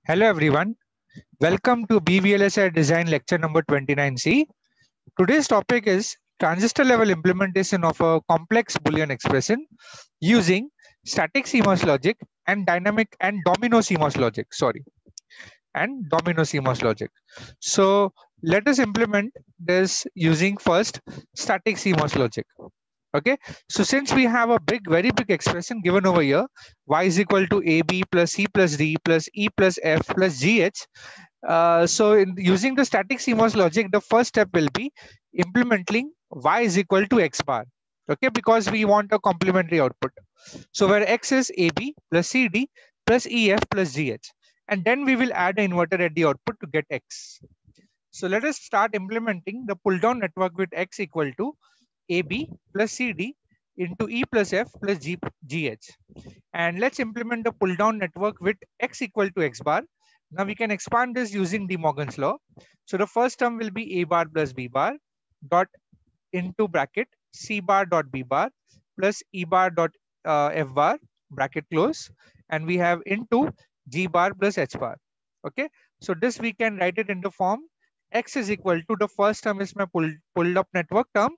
Hello everyone, welcome to BVLSI Design Lecture number 29C. Today's topic is transistor level implementation of a complex Boolean expression using static CMOS logic and dynamic and domino CMOS logic. And domino CMOS logic. So let us implement this using first static CMOS logic. Okay, so since we have a very big expression given over here, y is equal to ab plus c plus d plus e plus f plus gh. So in using the static CMOS logic, the first step will be implementing y is equal to x bar. Okay, because we want a complementary output. So where x is AB plus CD plus EF plus GH. And then we will add an inverter at the output to get x. So let us start implementing the pull down network with x equal to AB plus CD into E plus F plus GH. And let's implement the pull down network with x equal to x bar. Now we can expand this using De Morgan's law. So the first term will be A bar plus B bar dot into bracket C bar dot B bar plus E bar dot F bar bracket close, and we have into G bar plus H bar. Okay, so this we can write it in the form x is equal to the first term is my pulled up network term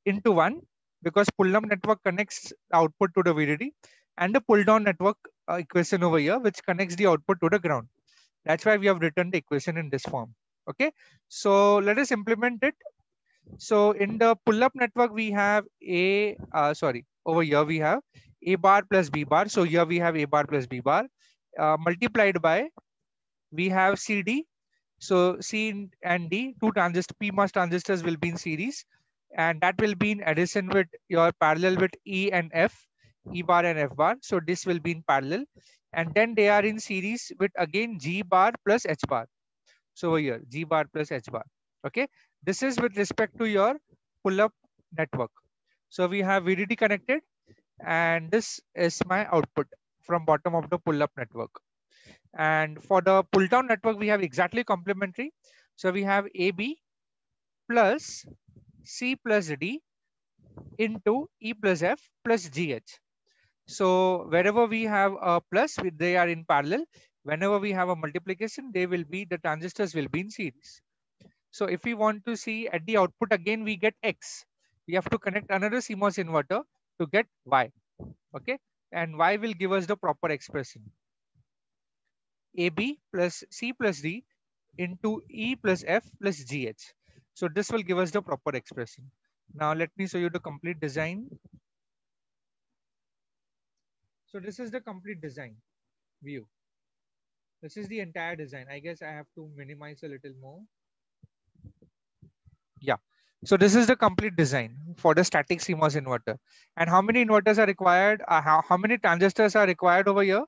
into 1, because pull up network connects the output to the VDD, and the pull down network equation over here which connects the output to the ground. That's why we have written the equation in this form. Okay, so let us implement it. So in the pull-up network, we have over here we have A bar plus B bar. So here we have A bar plus B bar multiplied by, we have CD. So C and D, two transistor PMOS transistors will be in series, and that will be in addition with your parallel with E and F, E bar and F bar. So this will be in parallel, and then they are in series with again G bar plus H bar. So over here, G bar plus H bar. Okay, this is with respect to your pull-up network. So we have VDD connected, and this is my output from bottom of the pull-up network. And for the pull-down network, we have exactly complementary. So we have AB plus C plus D into E plus F plus GH. So wherever we have a plus, they are in parallel. Whenever we have a multiplication, the transistors will be in series. So if we want to see at the output again, we get X. We have to connect another CMOS inverter to get Y. Okay, and Y will give us the proper expression. AB plus C plus D into E plus F plus GH. So this will give us the proper expression. Now let me show you the complete design. So this is the complete design view. This is the entire design. I guess I have to minimize a little more. Yeah. So this is the complete design for the static CMOS inverter. And how many inverters are required? How many transistors are required over here?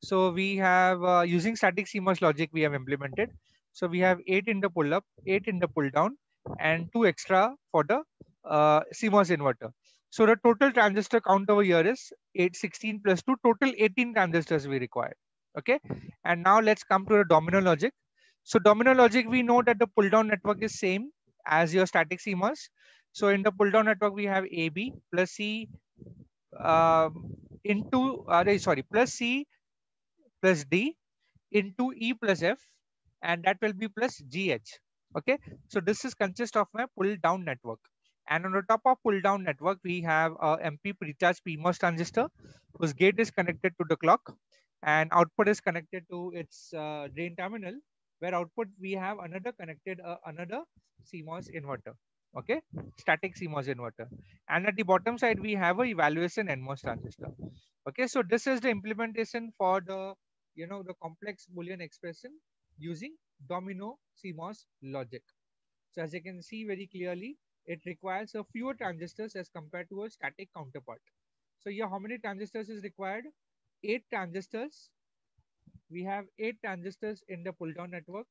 So we have using static CMOS logic we have implemented. So we have 8 in the pull up, 8 in the pull down, and 2 extra for the CMOS inverter. So the total transistor count over here is 16 plus 2, total 18 transistors we require. Okay. And now let's come to the domino logic. So domino logic, we know that the pull down network is same as your static CMOS. So in the pull down network, we have AB plus C plus C plus D into E plus F, and that will be plus GH. Okay, so this is consist of my pull down network. And on the top of pull down network, we have a MP precharge PMOS transistor whose gate is connected to the clock and output is connected to its drain terminal, where output we have another connected another CMOS inverter. Okay, static CMOS inverter. And at the bottom side, we have a evaluation NMOS transistor. Okay, so this is the implementation for the the complex Boolean expression using domino CMOS logic. So as you can see very clearly, it requires a fewer transistors as compared to a static counterpart. So here, how many transistors is required? 8 transistors. We have 8 transistors in the pull down network,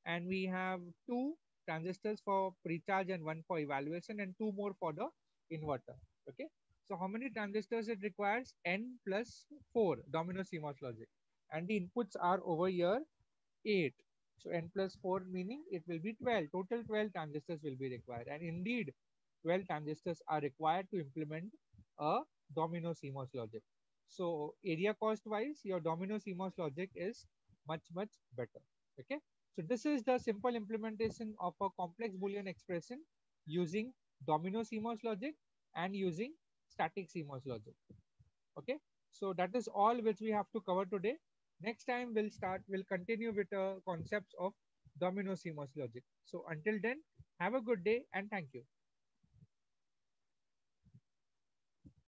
and we have 2 transistors for precharge and 1 for evaluation, and 2 more for the inverter. Okay, so how many transistors it requires? N plus 4, domino CMOS logic, and the inputs are over here 8. So n plus 4 meaning it will be 12. Total 12 transistors will be required, and indeed 12 transistors are required to implement a domino CMOS logic. So area cost wise, your domino CMOS logic is much better. Okay. So this is the simple implementation of a complex Boolean expression using domino CMOS logic and using static CMOS logic. Okay. So that is all which we have to cover today. Next time we'll continue with the concepts of domino CMOS logic. So until then, have a good day and thank you.